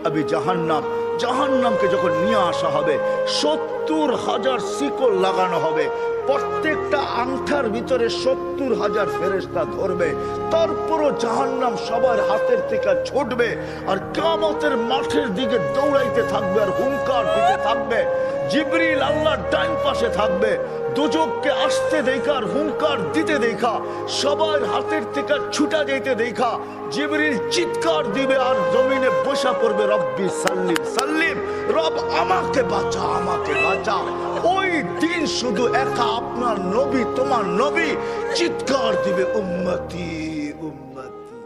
আবি জাহান্নাম, জাহান্নামকে যখন নিয়ে আসা হবে ৭০,০০০ শিকল লাগানো হবে, প্রত্যেকটা আংটার ভিতরে ৭০,০০০ ফেরেশতা ধরবে, তারপরও জাহান্নাম সবার হাতের থেকে ছুটবে আর কিয়ামতের মাঠের দিকে দৌড়াইতে থাকবে আর হুঙ্কার দিতে থাকবে। জিবরিল আল্লাহর ডান পাশে থাকবে, দুজককে আসতে দেখা আর হুঙ্কার দিতে দেখা, সবার হাতের থেকে ছুটা যেতে দেখা জিবরিল চিৎকার দিবে আর জমিনে বসা পড়বে, রব্বি সাল্লিম সাল্লিম, রব আমাকে বাঁচা, আমাকে বাঁচা। ওই দিন শুধু একা আপনার নবী, তোমার নবী চিৎকার দিবে, উম্মতি উম্মতি।